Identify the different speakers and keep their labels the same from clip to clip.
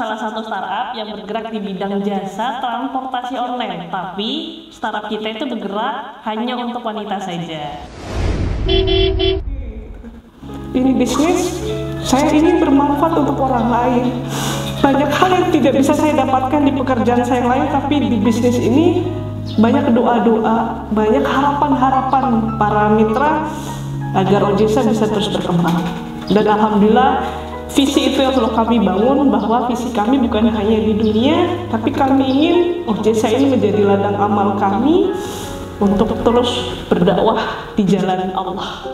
Speaker 1: salah satu startup yang bergerak di bidang jasa transportasi online, tapi startup kita itu bergerak hanya untuk wanita saja.
Speaker 2: Ini bisnis, saya ingin bermanfaat untuk orang lain. Banyak hal yang tidak bisa saya dapatkan di pekerjaan saya yang lain, tapi di bisnis ini banyak doa-doa, banyak harapan-harapan para mitra agar OJSA bisa terus berkembang. Dan alhamdulillah, visi itu yang selalu kami bangun, bahwa visi kami bukan hanya di dunia, tapi kami ingin OJSA ini menjadi ladang amal kami untuk terus berdakwah di jalan Allah.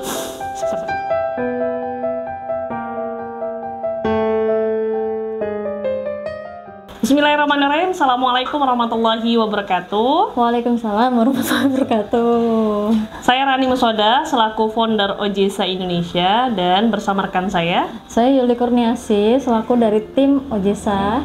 Speaker 1: Bismillahirrahmanirrahim. Assalamualaikum warahmatullahi wabarakatuh.
Speaker 3: Waalaikumsalam warahmatullahi wabarakatuh.
Speaker 1: Saya Rani Musoda selaku founder OJSA Indonesia, dan bersama rekan saya
Speaker 3: Yuli Kurniasi selaku dari tim OJSA.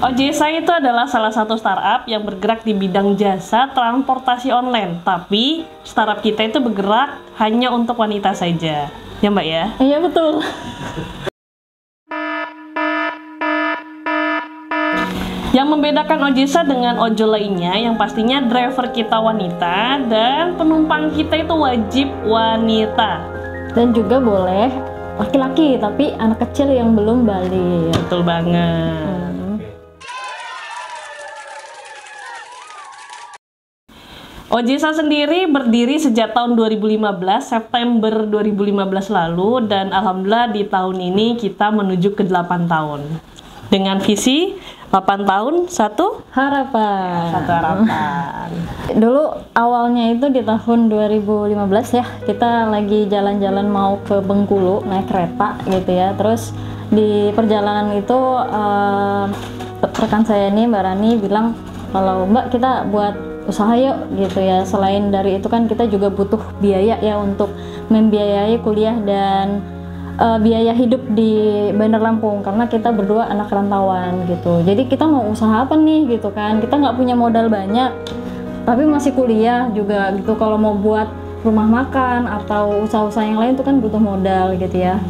Speaker 1: OJSA itu adalah salah satu startup yang bergerak di bidang jasa transportasi online, tapi startup kita itu bergerak hanya untuk wanita saja. Ya Mbak ya?
Speaker 3: Iya betul.
Speaker 1: Yang membedakan OJSA dengan ojol lainnya, yang pastinya driver kita wanita dan penumpang kita itu wajib wanita.
Speaker 3: Dan juga boleh laki-laki, tapi anak kecil yang belum balik.
Speaker 1: Betul banget. OJSA sendiri berdiri sejak tahun 2015, September 2015 lalu, dan alhamdulillah di tahun ini kita menuju ke 8 tahun. Dengan visi 8 tahun, satu harapan.
Speaker 3: Dulu awalnya itu di tahun 2015 ya, kita lagi jalan-jalan mau ke Bengkulu naik kereta gitu ya. Terus di perjalanan itu rekan saya ini Mbak Rani bilang, kalau Mbak kita buat usaha yuk gitu ya. Selain dari itu kan kita juga butuh biaya ya untuk membiayai kuliah dan biaya hidup di Bandar Lampung, karena kita berdua anak rantauan gitu. Jadi kita mau usaha apa nih gitu kan, kita nggak punya modal banyak tapi masih kuliah juga gitu. Kalau mau buat rumah makan atau usaha-usaha yang lain itu kan butuh modal gitu ya.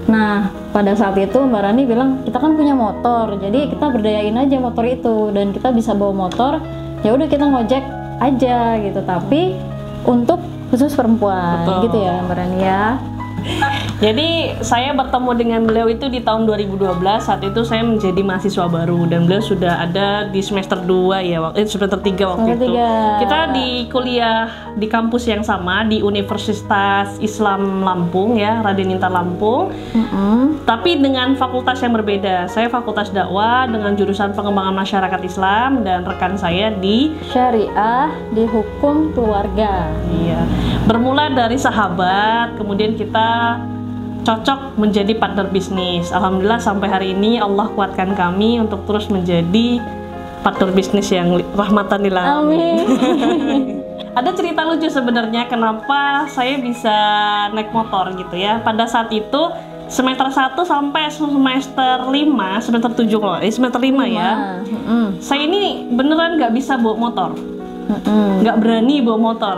Speaker 3: Nah pada saat itu Mbak Rani bilang, kita kan punya motor, jadi kita berdayain aja motor itu, dan kita bisa bawa motor, ya udah kita ngojek aja gitu, tapi untuk khusus perempuan. Betul. Gitu ya Mbak Rani ya.
Speaker 1: Jadi saya bertemu dengan beliau itu di tahun 2012. Saat itu saya menjadi mahasiswa baru dan beliau sudah ada di semester 2 ya, semester 3 waktu itu. Kita di kuliah di kampus yang sama di Universitas Islam Lampung ya, Raden Intan Lampung. Tapi dengan fakultas yang berbeda. Saya fakultas dakwah dengan jurusan pengembangan masyarakat Islam, dan rekan saya di
Speaker 3: syariah di hukum keluarga.
Speaker 1: Iya. Bermula dari sahabat, kemudian kita cocok menjadi partner bisnis. Alhamdulillah sampai hari ini Allah kuatkan kami untuk terus menjadi partner bisnis yang rahmatan lil alamin. Ada cerita lucu sebenarnya kenapa saya bisa naik motor gitu ya. Pada saat itu semester 1 sampai semester 5, semester 7 loh, semester 5 ya. Saya ini beneran nggak bisa bawa motor. Nggak berani bawa motor.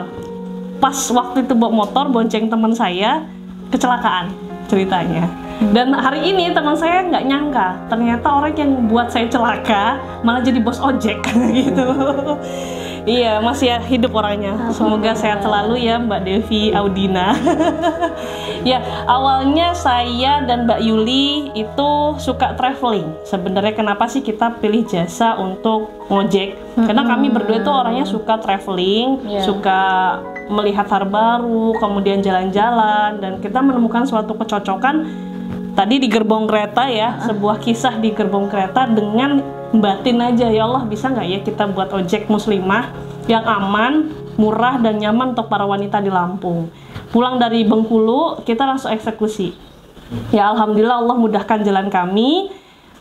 Speaker 1: Pas waktu itu bawa motor, bonceng teman saya, kecelakaan ceritanya. Dan hari ini teman saya nggak nyangka, ternyata orang yang buat saya celaka malah jadi bos ojek gitu. Iya, masih hidup orangnya. Semoga sehat selalu ya Mbak Devi Audina. Ya, awalnya saya dan Mbak Yuli itu suka traveling. Sebenarnya kenapa sih kita pilih jasa untuk ngojek? Karena kami berdua itu orangnya suka traveling, suka melihat hal baru, kemudian jalan-jalan, dan kita menemukan suatu kecocokan tadi di gerbong kereta ya, sebuah kisah di gerbong kereta dengan batin aja, ya Allah bisa nggak ya kita buat ojek muslimah yang aman, murah, dan nyaman untuk para wanita di Lampung. Pulang dari Bengkulu, kita langsung eksekusi. Ya Alhamdulillah Allah mudahkan jalan kami.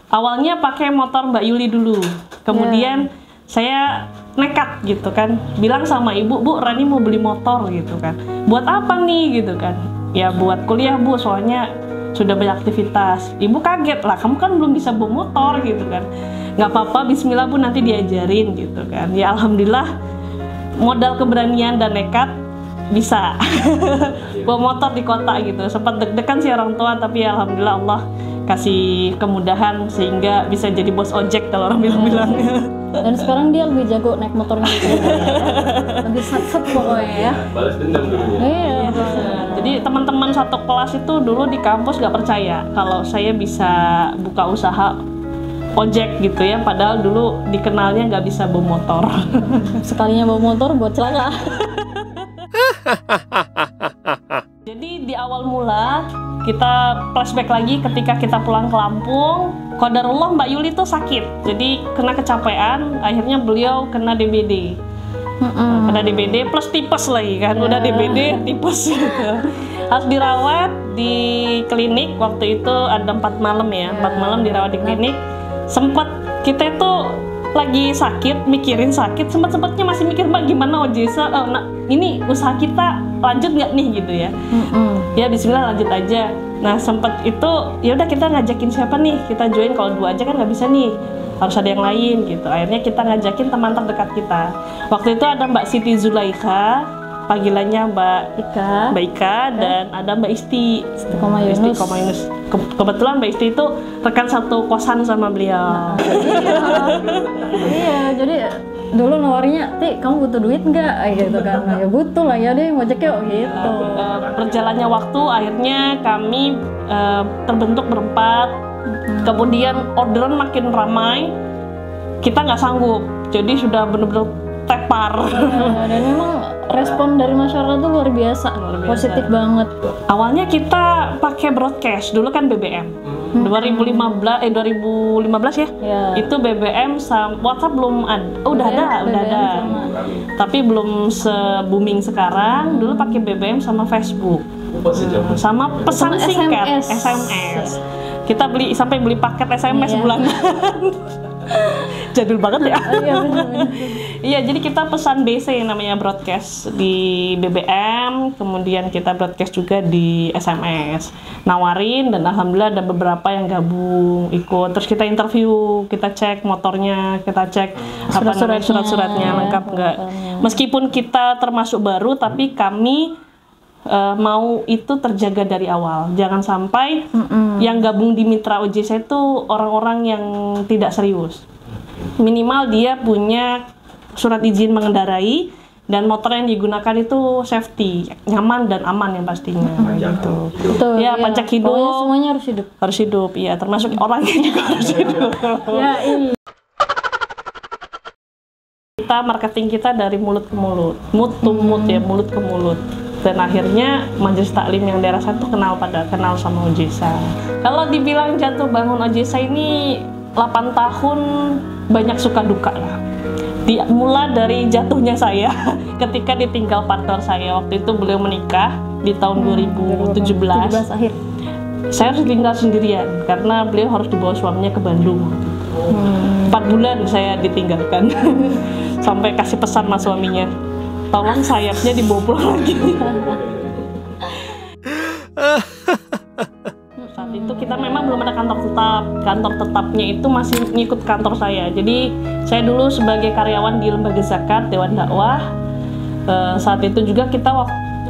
Speaker 1: Awalnya pakai motor Mbak Yuli dulu, kemudian saya nekat gitu kan, bilang sama ibu, Bu Rani mau beli motor gitu kan. Buat apa nih gitu kan? Ya buat kuliah Bu, soalnya sudah banyak aktivitas. Ibu kaget lah, kamu kan belum bisa bawa motor gitu kan. Nggak apa-apa, bismillah Bu, nanti diajarin gitu kan. Ya Alhamdulillah modal keberanian dan nekat bisa bawa motor di kota gitu. Sempat deg-degan sih orang tua, tapi ya Alhamdulillah Allah kasih kemudahan sehingga bisa jadi bos ojek kalau orang bilang-bilangnya.
Speaker 3: Dan sekarang dia lebih jago naik motornya gitu ya. Lebih sat-set pokoknya ya.
Speaker 4: Balas dendam dulu ya.
Speaker 3: Iya.
Speaker 1: Jadi teman-teman satu kelas itu dulu di kampus gak percaya kalau saya bisa buka usaha ojek gitu ya, padahal dulu dikenalnya nggak bisa bawa motor.
Speaker 3: Sekalinya bawa motor buat celaka.
Speaker 1: Jadi di awal mula kita flashback lagi ketika kita pulang ke Lampung, qadarullah Mbak Yuli tuh sakit, jadi kena kecapean, akhirnya beliau kena DBD. Kena DBD plus tipes lagi kan, udah DBD tipes gitu. Harus dirawat di klinik, waktu itu ada 4 malam ya, 4 malam dirawat di klinik. Sempat kita itu lagi sakit, mikirin sakit, sempat-sempatnya masih mikir Mbak gimana OJSA, ini usaha kita lanjut nggak nih gitu ya. Ya bismillah lanjut aja. Nah sempat itu ya udah kita ngajakin siapa nih, kita join, kalau 2 aja kan nggak bisa nih, harus ada yang lain gitu. Akhirnya kita ngajakin teman terdekat kita. Waktu itu ada Mbak Siti Zulaikha, panggilannya Mbak Ika, dan ada Mbak Isti Yunus. Kebetulan Mbak Isti itu rekan satu kosan sama beliau.
Speaker 3: Iya, jadi dulu nawarnya, Ti, kamu butuh duit nggak? Gitu kan, ya butuh lah ya deh, ngojek yuk gitu.
Speaker 1: Berjalannya waktu, akhirnya kami terbentuk berempat. Kemudian orderan makin ramai, kita nggak sanggup, jadi sudah benar-benar tepar.
Speaker 3: Dan memang respon dari masyarakat tuh luar biasa, positif banget.
Speaker 1: Awalnya kita pakai broadcast, dulu kan BBM. 2015 ya. Itu BBM sama WhatsApp belum ada. Udah ada. Tapi belum se-booming sekarang. Dulu pakai BBM sama Facebook. Sama pesan singkat, SMS. Kita sampai beli paket SMS bulanan. Jadul banget ya. Iya, jadi kita pesan BC yang namanya broadcast di BBM, kemudian kita broadcast juga di SMS. Nawarin, dan alhamdulillah ada beberapa yang gabung ikut. Terus kita interview, kita cek motornya, kita cek surat-suratnya lengkap nggak. Meskipun kita termasuk baru, tapi kami mau itu terjaga dari awal. Jangan sampai yang gabung di Mitra OJSA itu orang-orang yang tidak serius. Minimal dia punya surat izin mengendarai dan motor yang digunakan itu safety, nyaman dan aman yang pastinya. Gitu.
Speaker 3: Betul,
Speaker 1: ya, pajak hidup.
Speaker 3: Pokoknya semuanya harus hidup.
Speaker 1: Harus hidup, iya. Termasuk orangnya juga harus hidup.
Speaker 3: Ya, iya.
Speaker 1: Kita marketing kita dari mulut ke mulut, mood to mood ya, mulut ke mulut. Dan akhirnya Majelis Taklim yang daerah 1 kenal sama OJSA. Kalau dibilang jatuh bangun OJSA ini 8 tahun banyak suka duka lah. Mulai dari jatuhnya saya ketika ditinggal partner saya. Waktu itu beliau menikah di tahun 2017
Speaker 3: akhir.
Speaker 1: Saya harus tinggal sendirian karena beliau harus dibawa suaminya ke Bandung. 4 bulan saya ditinggalkan. Sampai kasih pesan sama suaminya, tolong sayapnya dibawa pulang lagi. Saat itu kita memang belum ada kantor tetap. Kantor tetapnya itu masih ngikut kantor saya. Jadi saya dulu sebagai karyawan di Lembaga Zakat Dewan Dakwah. Saat itu juga kita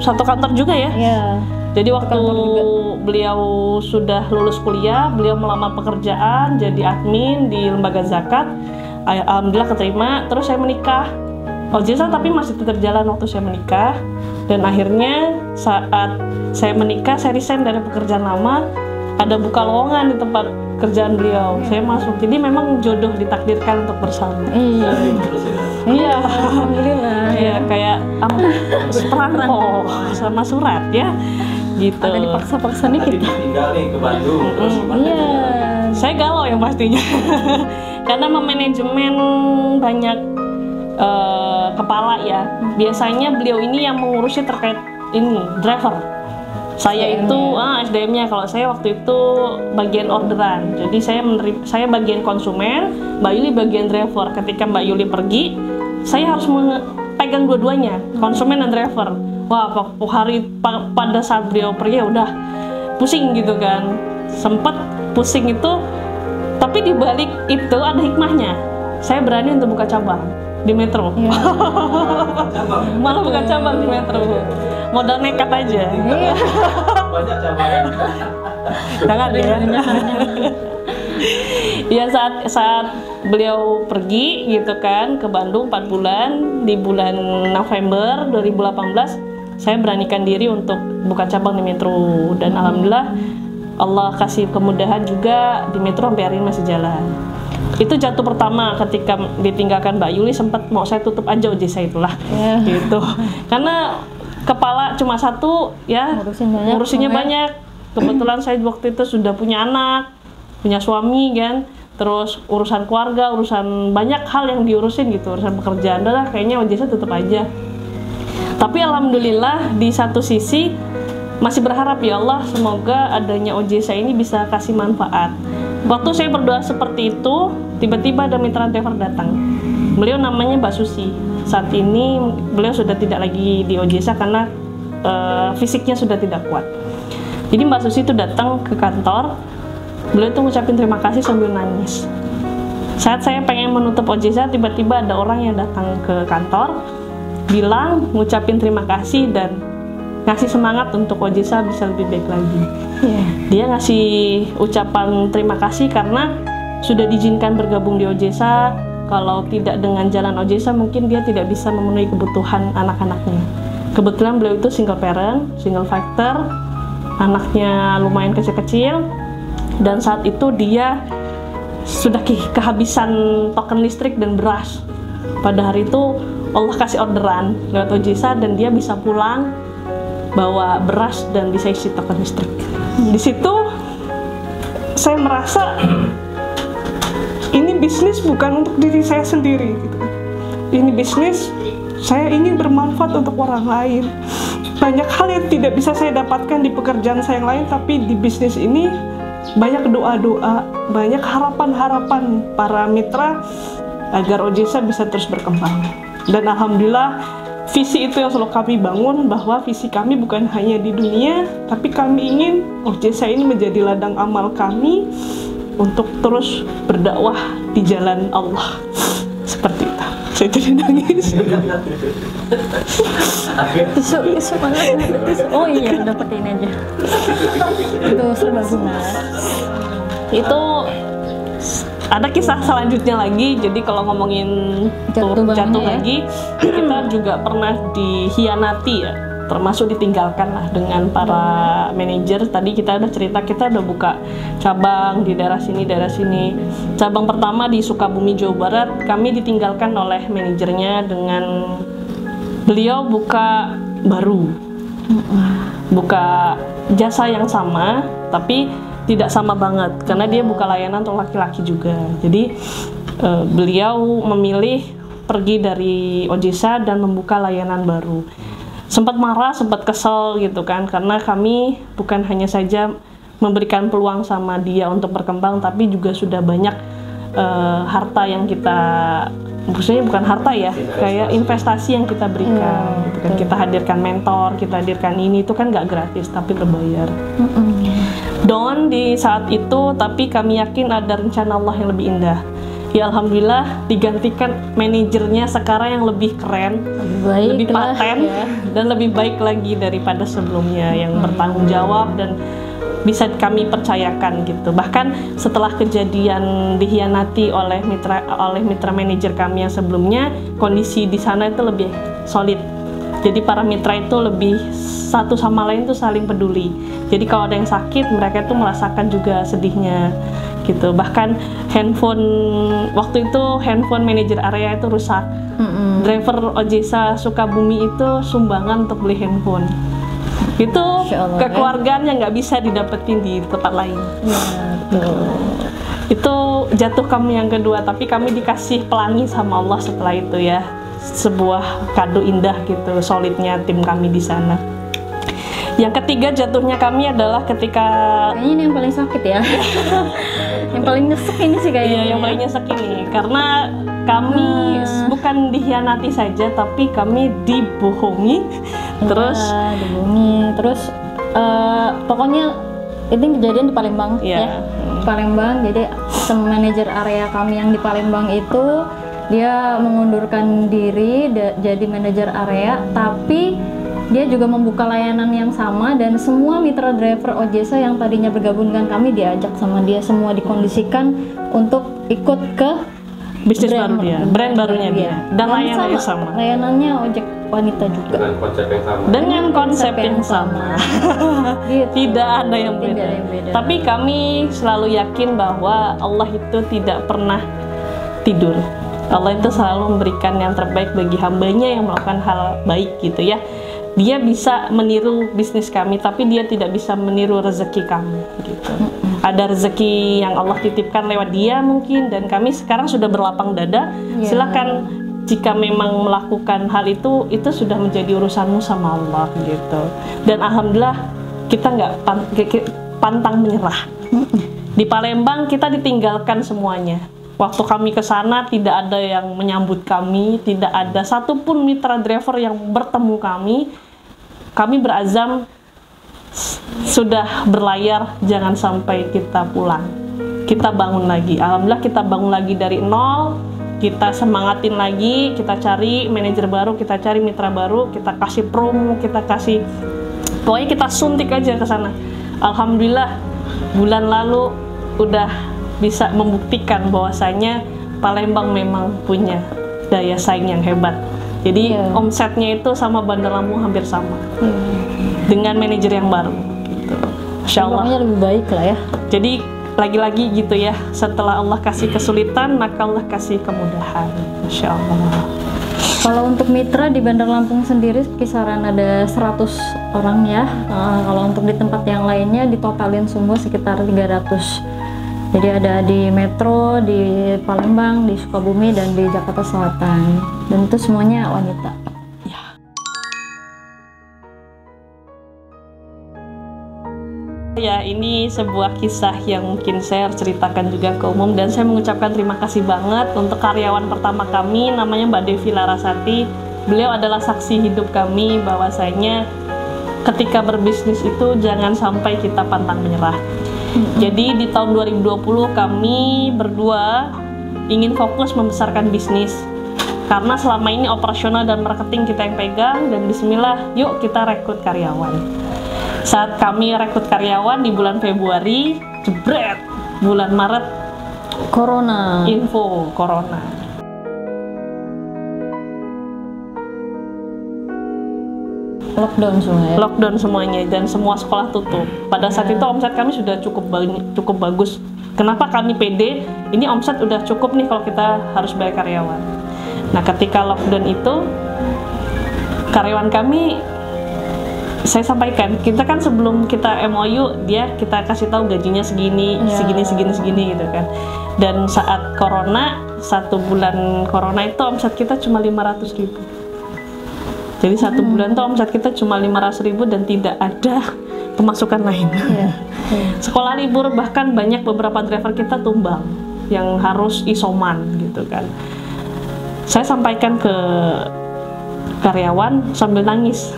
Speaker 1: satu kantor juga ya. Jadi waktu beliau sudah lulus kuliah, beliau melamar pekerjaan jadi admin di Lembaga Zakat. Alhamdulillah keterima. Terus saya menikah. OJSA tapi masih tetap jalan waktu saya menikah. Dan akhirnya saat saya menikah, saya resign dari pekerjaan lama. Ada buka lowongan di tempat kerjaan beliau. Saya masuk. Jadi memang jodoh ditakdirkan untuk bersama. Iya,
Speaker 3: alhamdulillah.
Speaker 1: Iya, kayak perangko sama surat ya. Gitu.
Speaker 3: Ada dipaksa-paksa dikit.
Speaker 4: Tinggal nih ke Bandung. Terus gimana?
Speaker 3: Iya.
Speaker 1: Saya galau yang pastinya. Karena memanajemen banyak kepala ya. Biasanya beliau ini yang mengurusnya terkait ini driver. Saya itu SDM-nya. Kalau saya waktu itu bagian orderan. Jadi saya bagian konsumen, Mbak Yuli bagian driver. Ketika Mbak Yuli pergi, saya harus pegang dua-duanya, konsumen dan driver. Wah, pada saat beliau pergi udah pusing gitu kan. Sempet pusing itu, tapi di balik itu ada hikmahnya. Saya berani untuk buka cabang di Metro. Malah buka cabang di Metro. Modal nekat aja.
Speaker 4: Banyak cabang.
Speaker 1: Jangan ya. Ya saat beliau pergi gitu kan ke Bandung 4 bulan, di bulan November 2018 saya beranikan diri untuk buka cabang di Metro, dan alhamdulillah Allah kasih kemudahan juga di Metro sampai hari ini masih jalan. Itu jatuh pertama ketika ditinggalkan Mbak Yuli, sempat mau saya tutup aja OJSA itulah. Gitu. Karena kepala cuma satu ya, ngurusinnya banyak. Kebetulan saya waktu itu sudah punya anak, punya suami kan, terus urusan keluarga, urusan banyak hal yang diurusin gitu, urusan pekerjaan, udah kayaknya OJSA tutup aja. Tapi alhamdulillah di satu sisi masih berharap ya Allah, semoga adanya OJSA ini bisa kasih manfaat. Waktu saya berdoa seperti itu, tiba-tiba ada mitra driver datang. Beliau namanya Mbak Susi. Saat ini beliau sudah tidak lagi di OJSA karena fisiknya sudah tidak kuat. Jadi Mbak Susi itu datang ke kantor, beliau tuh ngucapin terima kasih sambil nangis. Saat saya pengen menutup OJSA, tiba-tiba ada orang yang datang ke kantor, bilang, ngucapin terima kasih dan ngasih semangat untuk OJSA bisa lebih baik lagi. Dia ngasih ucapan terima kasih karena sudah diizinkan bergabung di OJSA. Kalau tidak dengan jalan OJSA, mungkin dia tidak bisa memenuhi kebutuhan anak-anaknya. Kebetulan beliau itu single parent, single factor, anaknya lumayan kecil-kecil, dan saat itu dia sudah kehabisan token listrik dan beras. Pada hari itu Allah kasih orderan lewat OJSA dan dia bisa pulang bawa beras dan bisa isi token listrik. Di situ saya merasa ini bisnis bukan untuk diri saya sendiri gitu. Ini bisnis saya ingin bermanfaat untuk orang lain. Banyak hal yang tidak bisa saya dapatkan di pekerjaan saya yang lain, tapi di bisnis ini banyak doa-doa, banyak harapan-harapan para mitra agar OJSA bisa terus berkembang. Dan alhamdulillah visi itu yang selalu kami bangun, bahwa visi kami bukan hanya di dunia, tapi kami ingin OJSA ini menjadi ladang amal kami untuk terus berdakwah di jalan Allah. Seperti itu. Saya jadi nangis.
Speaker 3: Isu banget. Oh iya, dapetin aja. Itu serbaguna.
Speaker 1: Itu ada kisah selanjutnya lagi. Jadi kalau ngomongin jatuh lagi, kita juga pernah dihianati ya, termasuk ditinggalkan lah dengan para manajer. Tadi kita udah cerita, kita udah buka cabang di daerah sini. Cabang pertama di Sukabumi, Jawa Barat, kami ditinggalkan oleh manajernya dengan beliau buka baru, buka jasa yang sama, tapi tidak sama banget karena dia buka layanan untuk laki-laki juga. Jadi beliau memilih pergi dari OJSA dan membuka layanan baru. Sempat marah, sempat kesel gitu kan, karena kami bukan hanya saja memberikan peluang sama dia untuk berkembang, tapi juga sudah banyak harta yang kita, maksudnya bukan harta ya, kayak investasi yang kita berikan gitu kan. Kita hadirkan mentor, kita hadirkan ini, itu kan nggak gratis tapi berbayar. Down di saat itu, tapi kami yakin ada rencana Allah yang lebih indah. Ya alhamdulillah digantikan manajernya sekarang yang lebih keren, lebih paten ya, dan lebih baik lagi daripada sebelumnya, yang bertanggung jawab dan bisa kami percayakan gitu. Bahkan setelah kejadian dihianati oleh mitra manajer kami yang sebelumnya, kondisi di sana itu lebih solid. Jadi para mitra itu lebih satu sama lain tuh saling peduli. Jadi kalau ada yang sakit, mereka tuh merasakan juga sedihnya gitu. Bahkan waktu itu handphone manajer area itu rusak. Driver OJSA Sukabumi itu sumbangan untuk beli handphone. Itu kekeluargaan yang nggak bisa didapetin di tempat lain. Itu jatuh kami yang kedua, tapi kami dikasih pelangi sama Allah setelah itu ya. Sebuah kado indah gitu, solidnya tim kami di sana. Yang ketiga jatuhnya kami adalah ketika,
Speaker 3: kayaknya ini yang paling sakit ya. Yang paling nyesek ini sih kayaknya.
Speaker 1: Iya, yang paling nyesek ini karena kami bukan dihianati saja, tapi kami dibohongi.
Speaker 3: Terus pokoknya ini kejadian di Palembang ya. Palembang, jadi manajer area kami yang di Palembang itu dia mengundurkan diri jadi manajer area, tapi dia juga membuka layanan yang sama dan semua mitra driver OJSA yang tadinya bergabung dengan kami diajak sama dia semua dikondisikan untuk ikut ke
Speaker 1: Bisnis baru dia, brand barunya dia, dan layanannya sama.
Speaker 3: Layanannya ojek wanita juga.
Speaker 4: Dengan konsep yang sama.
Speaker 1: Dengan konsep yang sama.
Speaker 3: Gitu.
Speaker 1: Tidak ada yang
Speaker 3: Tidak
Speaker 1: beda.
Speaker 3: ada yang beda.
Speaker 1: Tapi kami selalu yakin bahwa Allah itu tidak pernah tidur. Allah itu selalu memberikan yang terbaik bagi hambanya yang melakukan hal baik gitu ya. Dia bisa meniru bisnis kami, tapi dia tidak bisa meniru rezeki kami gitu. Ada rezeki yang Allah titipkan lewat dia mungkin, dan kami sekarang sudah berlapang dada.
Speaker 3: Ya.
Speaker 1: Silakan jika memang melakukan hal itu sudah menjadi urusanmu sama Allah gitu. Dan alhamdulillah kita nggak pantang menyerah. Di Palembang kita ditinggalkan semuanya. Waktu kami ke sana tidak ada yang menyambut kami, tidak ada satupun mitra driver yang bertemu kami. Kami berazam sudah berlayar, jangan sampai kita pulang. Kita bangun lagi. Alhamdulillah kita bangun lagi dari nol. Kita semangatin lagi, kita cari manajer baru, kita cari mitra baru, kita kasih promo, kita kasih, pokoknya kita suntik aja ke sana. Alhamdulillah bulan lalu udah bisa membuktikan bahwasanya Palembang memang punya daya saing yang hebat. Jadi omsetnya itu sama Bandar Lampung hampir sama dengan manajer yang baru gitu. Masya Allah.
Speaker 3: Pokoknya lebih baik lah ya.
Speaker 1: Jadi lagi-lagi gitu ya, setelah Allah kasih kesulitan maka Allah kasih kemudahan. Masya Allah.
Speaker 3: Kalau untuk mitra di Bandar Lampung sendiri kisaran ada 100 orang ya. Kalau untuk di tempat yang lainnya ditotalin semua sekitar 300. Jadi ada di Metro, di Palembang, di Sukabumi, dan di Jakarta Selatan. Dan itu semuanya wanita.
Speaker 1: Ya, ini sebuah kisah yang mungkin saya ceritakan juga ke umum, dan saya mengucapkan terima kasih banget untuk karyawan pertama kami, namanya Mbak Devi Larasati. Beliau adalah saksi hidup kami bahwasanya ketika berbisnis itu jangan sampai kita pantang menyerah. Jadi di tahun 2020 kami berdua ingin fokus membesarkan bisnis, karena selama ini operasional dan marketing kita yang pegang, dan bismillah yuk kita rekrut karyawan. Saat kami rekrut karyawan di bulan Februari, jebret, bulan Maret
Speaker 3: Corona.
Speaker 1: info corona.
Speaker 3: Lockdown semua ya.
Speaker 1: Lockdown semuanya dan semua sekolah tutup. Pada saat itu omset kami sudah cukup bagus. Kenapa kami pede? Ini omset udah cukup nih kalau kita harus bayar karyawan. Nah, ketika lockdown itu karyawan kami, saya sampaikan, kita kan sebelum kita MOU kita kasih tahu gajinya segini, segini gitu kan. Dan saat corona, 1 bulan corona itu omset kita cuma 500.000. Jadi 1 bulan tuh omset kita cuma 500.000 dan tidak ada pemasukan lain. Sekolah libur, bahkan banyak beberapa driver kita tumbang yang harus isoman gitu kan. Saya sampaikan ke karyawan sambil nangis.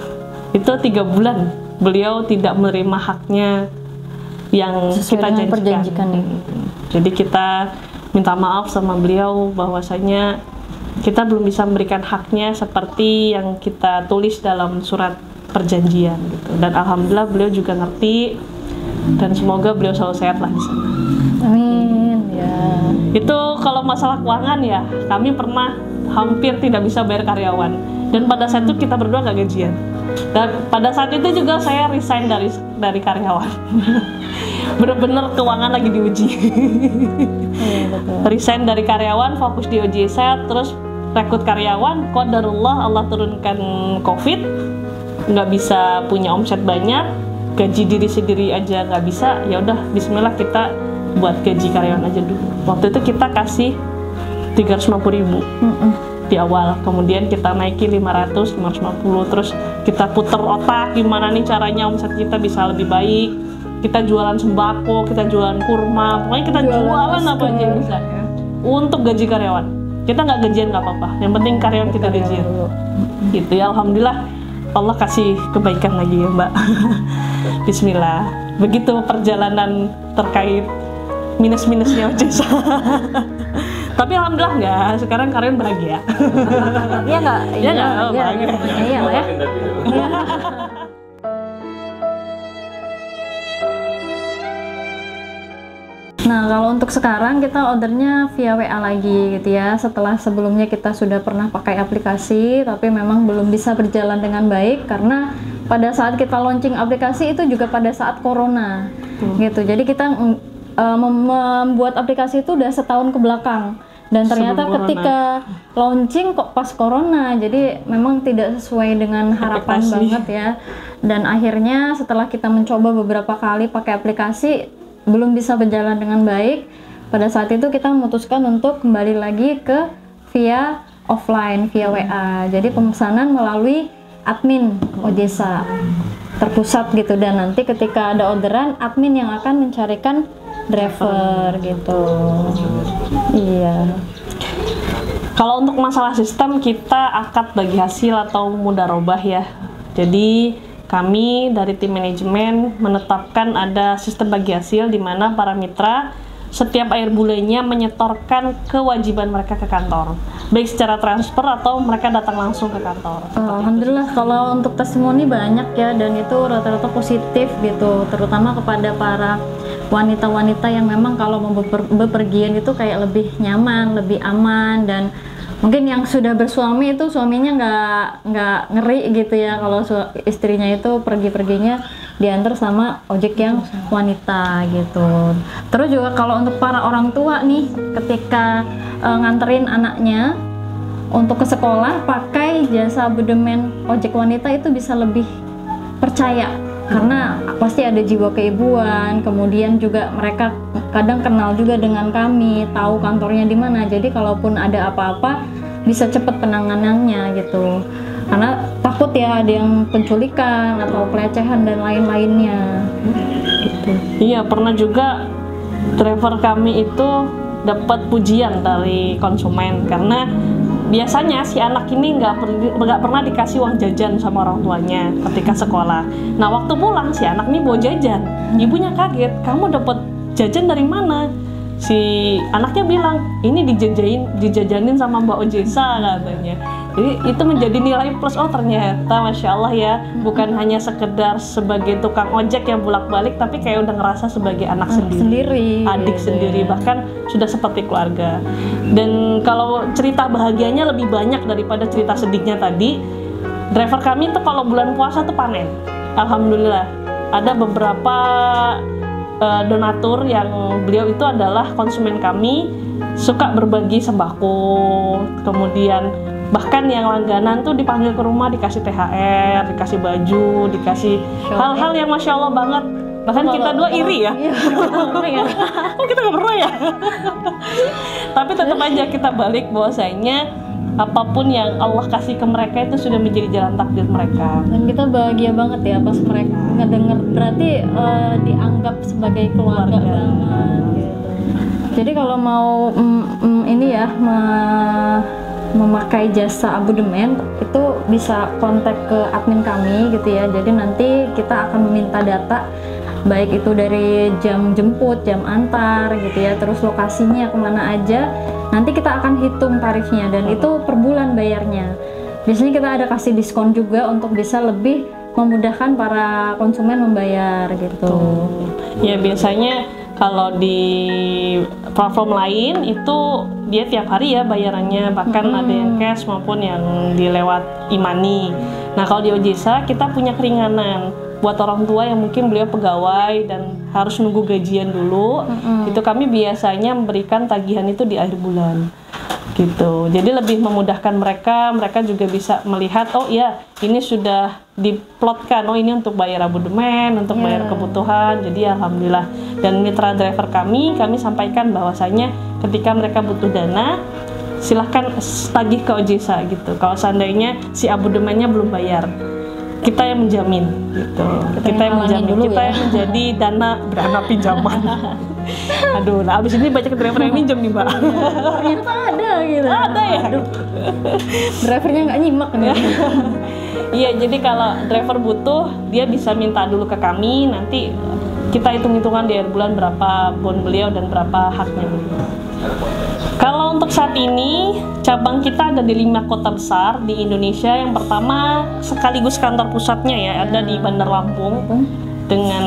Speaker 1: Itu 3 bulan beliau tidak menerima haknya yang
Speaker 3: sesuai
Speaker 1: kita
Speaker 3: perjanjikan.
Speaker 1: Jadi kita minta maaf sama beliau bahwasanya kita belum bisa memberikan haknya seperti yang kita tulis dalam surat perjanjian gitu. Dan alhamdulillah beliau juga ngerti, dan semoga beliau selalu sehat lah di sana.
Speaker 3: Amin ya.
Speaker 1: Itu kalau masalah keuangan ya, kami pernah hampir tidak bisa bayar karyawan, dan pada saat itu kita berdua nggak gajian. Dan pada saat itu juga saya resign dari karyawan. Bener-bener keuangan lagi diuji. Resign dari karyawan, fokus di OJSA, terus rekrut karyawan. Qadarullah Allah turunkan COVID, nggak bisa punya omset banyak, gaji diri sendiri aja nggak bisa. Ya udah, bismillah kita buat gaji karyawan aja dulu. Waktu itu kita kasih 350.000 di awal, kemudian kita naiki 500, 550, terus kita puter otak gimana nih caranya omset kita bisa lebih baik. Kita jualan sembako, kita jualan kurma, pokoknya kita jualan apa aja yang bisa untuk gaji karyawan. Kita nggak gajian nggak apa-apa, yang penting karyawan kita gajian. Gitu ya, alhamdulillah Allah kasih kebaikan lagi ya Mbak. Bismillah. Begitu perjalanan terkait minus-minusnya OJSA. Tapi alhamdulillah enggak, sekarang Karin bahagia.
Speaker 3: Iya nggak?
Speaker 1: Iya nggak? Oh, bahagia.
Speaker 3: Iya lah ya.
Speaker 4: Tapi dulu.
Speaker 3: Nah, kalau untuk sekarang kita ordernya via WA lagi gitu ya. Setelah sebelumnya kita sudah pernah pakai aplikasi, tapi memang belum bisa berjalan dengan baik karena pada saat kita launching aplikasi itu juga pada saat corona gitu. Jadi kita membuat aplikasi itu udah setahun ke belakang. Dan ternyata
Speaker 1: Sebelum
Speaker 3: ketika launching kok pas corona, jadi memang tidak sesuai dengan harapan
Speaker 1: Ekspektasi.
Speaker 3: banget ya. Dan akhirnya setelah kita mencoba beberapa kali pakai aplikasi, belum bisa berjalan dengan baik. Pada saat itu kita memutuskan untuk kembali lagi ke via offline, via WA. Jadi pemesanan melalui admin Ojesa terpusat gitu, dan nanti ketika ada orderan, admin yang akan mencarikan driver gitu. Iya.
Speaker 1: Kalau untuk masalah sistem, kita akad bagi hasil atau mudarobah ya. Jadi kami dari tim manajemen menetapkan ada sistem bagi hasil di mana para mitra setiap akhir bulannya menyetorkan kewajiban mereka ke kantor, baik secara transfer atau mereka datang langsung ke kantor.
Speaker 3: Alhamdulillah kalau untuk testimoni banyak ya, dan itu rata-rata positif gitu, terutama kepada para wanita-wanita yang memang kalau mau bepergian itu kayak lebih nyaman, lebih aman. Dan mungkin yang sudah bersuami itu suaminya nggak ngeri gitu ya kalau istrinya itu pergi-perginya diantar sama ojek yang wanita gitu. Terus juga kalau untuk para orang tua nih, ketika nganterin anaknya untuk ke sekolah pakai jasa abodemen ojek wanita itu bisa lebih percaya karena pasti ada jiwa keibuan. Kemudian juga mereka kadang kenal juga dengan kami, tahu kantornya di mana. Jadi kalaupun ada apa-apa bisa cepat penanganannya gitu. Karena takut ya ada yang penculikan atau pelecehan dan lain-lainnya gitu.
Speaker 1: Iya, pernah juga driver kami itu dapat pujian dari konsumen karena biasanya si anak ini nggak pernah dikasih uang jajan sama orang tuanya ketika sekolah. Nah, waktu pulang si anak ini bawa jajan. Ibunya kaget, kamu dapat jajan dari mana? Si anaknya bilang, ini dijajanin sama Mbak Ojesa katanya. Jadi itu menjadi nilai plus. Oh ternyata Masya Allah ya, bukan hanya sekedar sebagai tukang ojek yang bolak-balik, tapi kayak udah ngerasa sebagai anak sendiri, adik
Speaker 3: gitu
Speaker 1: sendiri,
Speaker 3: ya.
Speaker 1: bahkan sudah seperti keluarga. Dan kalau cerita bahagianya lebih banyak daripada cerita sedihnya tadi. Driver kami tuh kalau bulan puasa tuh panen. Alhamdulillah ada beberapa donatur yang beliau itu adalah konsumen kami, suka berbagi sembako, kemudian bahkan yang langganan tuh dipanggil ke rumah dikasih THR, dikasih baju, dikasih hal-hal yang Masya Allah banget. Bahkan kita dua iri ya. Oh kita nggak pernah ya. Tapi tetap aja kita balik bahwasanya apapun yang Allah kasih ke mereka itu sudah menjadi jalan takdir mereka.
Speaker 3: Dan kita bahagia banget ya pas mereka ngedenger, berarti dianggap sebagai keluarga banget gitu. Jadi kalau mau ini ya memakai jasa abodemen itu bisa kontak ke admin kami gitu ya. Jadi nanti kita akan meminta data baik itu dari jam jemput, jam antar gitu ya, terus lokasinya kemana aja. Nanti kita akan hitung tarifnya dan itu per bulan bayarnya. Biasanya kita ada kasih diskon juga untuk bisa lebih memudahkan para konsumen membayar gitu.
Speaker 1: Ya biasanya kalau di platform lain itu dia tiap hari ya bayarannya, bahkan ada yang cash maupun yang dilewat e-money. Nah kalau di Ojesa kita punya keringanan buat orang tua yang mungkin beliau pegawai dan harus nunggu gajian dulu, itu kami biasanya memberikan tagihan itu di akhir bulan gitu. Jadi lebih memudahkan mereka juga bisa melihat, oh ya ini sudah diplotkan, oh ini untuk bayar abodemen, untuk bayar kebutuhan. Jadi alhamdulillah. Dan mitra driver kami sampaikan bahwasanya ketika mereka butuh dana, silahkan tagih ke Ojesa gitu. Kalau seandainya si abodemennya belum bayar, kita yang menjamin gitu. Kita yang menjamin, kita yang menjadi dana pinjaman. Aduh, nah abis ini banyak driver yang minjem nih Mbak.
Speaker 3: Ternyata ada gitu.
Speaker 1: Ada ya?
Speaker 3: Aduh. Drivernya nggak nyimak nih.
Speaker 1: Iya, jadi kalau driver butuh, dia bisa minta dulu ke kami, nanti kita hitung-hitungan di akhir bulan berapa bond beliau dan berapa haknya beliau. Kalau untuk saat ini cabang kita ada di 5 kota besar di Indonesia. Yang pertama sekaligus kantor pusatnya ya ada di Bandar Lampung. Dengan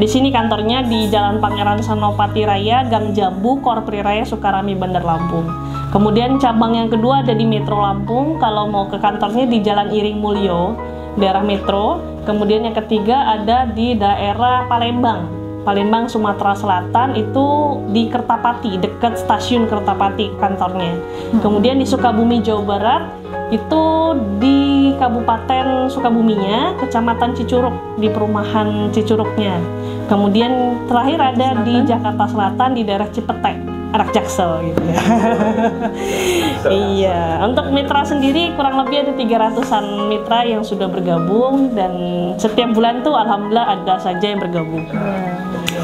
Speaker 1: di sini kantornya di Jalan Pangeran Senopati Raya, Gang Jambu, Korpri Raya, Sukarami, Bandar Lampung. Kemudian cabang yang kedua ada di Metro Lampung. Kalau mau ke kantornya di Jalan Iring Mulyo, daerah Metro. Kemudian yang ketiga ada di daerah Palembang, Sumatera Selatan, itu di Kertapati, dekat stasiun Kertapati kantornya. Kemudian di Sukabumi, Jawa Barat, itu di Kabupaten Sukabuminya, Kecamatan Cicurug, di perumahan Cicurugnya. Kemudian terakhir ada di Jakarta Selatan, di daerah Cipete, anak Jaksel gitu ya. Iya, untuk mitra sendiri kurang lebih ada 300-an mitra yang sudah bergabung, dan setiap bulan tuh alhamdulillah ada saja yang bergabung.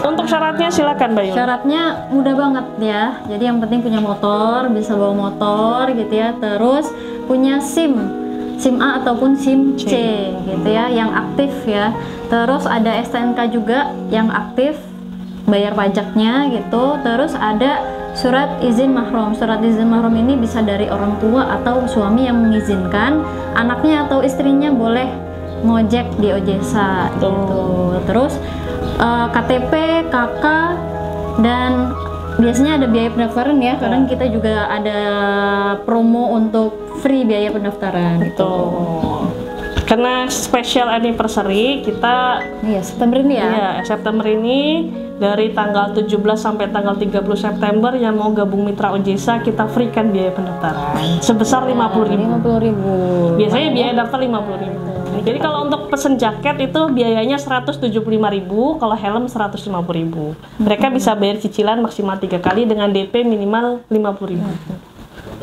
Speaker 1: Untuk syaratnya silakan Mbak Yun.
Speaker 3: Syaratnya mudah banget ya. Jadi yang penting punya motor, bisa bawa motor gitu ya. Terus punya SIM A ataupun SIM C gitu ya, yang aktif ya. Terus ada STNK juga yang aktif, bayar pajaknya gitu. Terus ada surat izin mahram. Surat izin mahram ini bisa dari orang tua atau suami yang mengizinkan, anaknya atau istrinya boleh ngojek di Ojesa gitu. Terus KTP, KK, dan biasanya ada biaya pendaftaran ya. Kadang kita juga ada promo untuk free biaya pendaftaran gitu.
Speaker 1: Karena special anniversary kita
Speaker 3: September ini ya.
Speaker 1: Iya, September ini dari tanggal 17 sampai tanggal 30 September yang mau gabung mitra Ojesa kita free kan biaya pendaftaran sebesar 50.000. Biasanya biaya daftar 50.000. Jadi kalau untuk pesen jaket itu biayanya 175.000, kalau helm 150.000. Mereka bisa bayar cicilan maksimal 3 kali dengan DP minimal 50.000.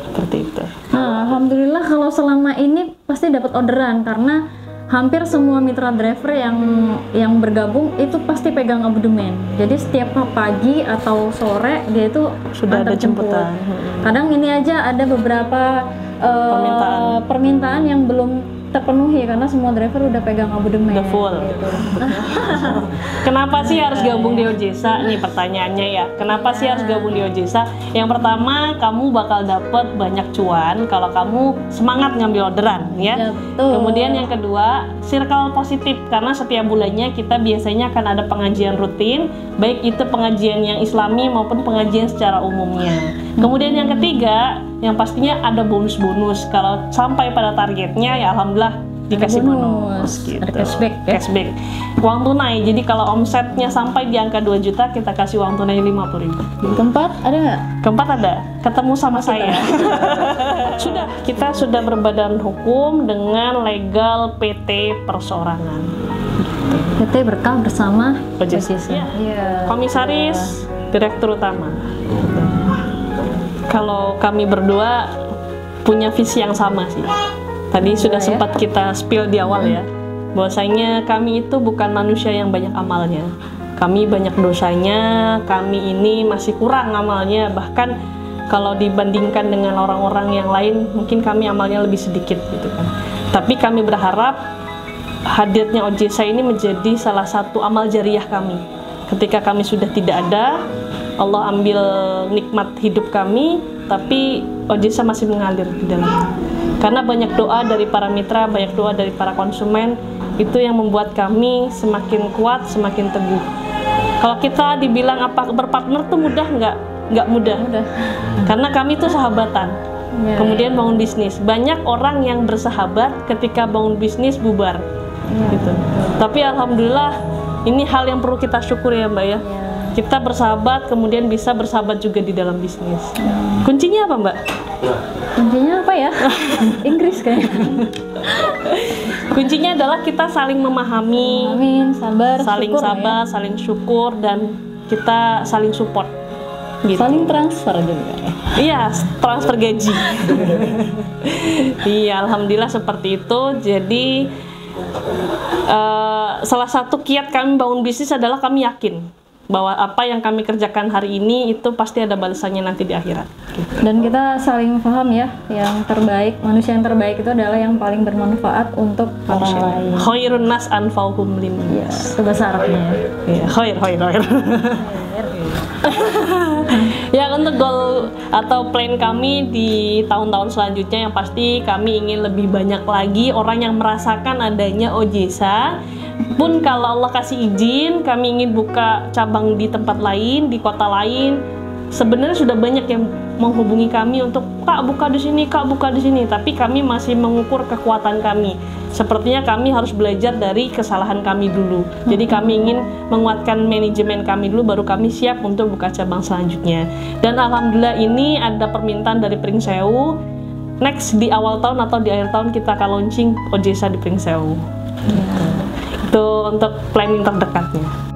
Speaker 1: Seperti itu.
Speaker 3: Nah, alhamdulillah kalau selama ini pasti dapat orderan karena hampir semua mitra driver yang bergabung itu pasti pegang abodemen. Jadi setiap pagi atau sore dia itu
Speaker 1: sudah ada jemputan.
Speaker 3: Kadang ini aja ada beberapa permintaan yang belum terpenuhi karena semua driver udah pegang abodemen.
Speaker 1: Udah full.
Speaker 3: Gitu.
Speaker 1: Kenapa sih harus gabung di Ojesa? Nih pertanyaannya ya. Kenapa sih harus gabung di Ojesa? Yang pertama, kamu bakal dapet banyak cuan kalau kamu semangat ngambil orderan ya.
Speaker 3: Betul.
Speaker 1: Kemudian yang kedua, circle positif karena setiap bulannya kita biasanya akan ada pengajian rutin, baik itu pengajian yang Islami maupun pengajian secara umumnya. Kemudian yang ketiga, yang pastinya ada bonus-bonus. Kalau sampai pada targetnya ya alhamdulillah dikasih bonus gitu.
Speaker 3: Ada cashback ya?
Speaker 1: Cashback. Uang tunai. Jadi kalau omsetnya sampai di angka 2 juta kita kasih uang tunai 50.000.
Speaker 3: Keempat ada nggak?
Speaker 1: Keempat ada. Ketemu sama saya. Kita sudah berbadan hukum dengan legal PT perseorangan.
Speaker 3: PT berkah bersama
Speaker 1: Ojesa.
Speaker 3: Iya.
Speaker 1: Komisaris, direktur utama. Kalau kami berdua punya visi yang sama sih. Tadi sudah sempat kita spill di awal ya, bahwasanya kami itu bukan manusia yang banyak amalnya. Kami banyak dosanya, kami ini masih kurang amalnya. Bahkan kalau dibandingkan dengan orang-orang yang lain, mungkin kami amalnya lebih sedikit gitu kan. Tapi kami berharap hadirnya Ojesa ini menjadi salah satu amal jariah kami. Ketika kami sudah tidak ada, Allah ambil nikmat hidup kami, tapi Ojesa masih mengalir di dalamnya. Karena banyak doa dari para mitra, banyak doa dari para konsumen, itu yang membuat kami semakin kuat, semakin teguh. Kalau kita dibilang apa berpartner tuh mudah nggak mudah. Karena kami tuh sahabatan. Kemudian bangun bisnis. Banyak orang yang bersahabat ketika bangun bisnis bubar. Gitu. Tapi alhamdulillah ini hal yang perlu kita syukuri ya Mbak ya. Kita bersahabat, kemudian bisa bersahabat juga di dalam bisnis. Kuncinya apa Mbak?
Speaker 3: Kuncinya apa ya? Inggris kayaknya.
Speaker 1: Kuncinya adalah kita saling memahami, saling sabar, saling syukur, dan kita saling support. Gitu.
Speaker 3: Saling transfer juga.
Speaker 1: Iya, transfer gaji. Iya, alhamdulillah seperti itu. Jadi salah satu kiat kami bangun bisnis adalah kami yakin bahwa apa yang kami kerjakan hari ini itu pasti ada balasannya nanti di akhirat.
Speaker 3: Dan kita saling paham ya, yang terbaik, manusia yang terbaik itu adalah yang paling bermanfaat untuk orang lain.
Speaker 1: Khairun nas anfa'uhum
Speaker 3: Ya,
Speaker 1: linnas.
Speaker 3: itu bahasa Arabnya.
Speaker 1: Ya, khair. Ya, untuk goal atau plan kami di tahun-tahun selanjutnya yang pasti kami ingin lebih banyak lagi orang yang merasakan adanya Ojesa. Pun kalau Allah kasih izin, kami ingin buka cabang di tempat lain, di kota lain. Sebenarnya sudah banyak yang menghubungi kami untuk Kak buka di sini, Kak buka di sini. Tapi kami masih mengukur kekuatan kami. Sepertinya kami harus belajar dari kesalahan kami dulu. Jadi kami ingin menguatkan manajemen kami dulu, baru kami siap untuk buka cabang selanjutnya. Dan alhamdulillah ini ada permintaan dari Pringsewu. Next di awal tahun atau di akhir tahun kita akan launching Ojesa di Pringsewu. Itu untuk planning terdekatnya.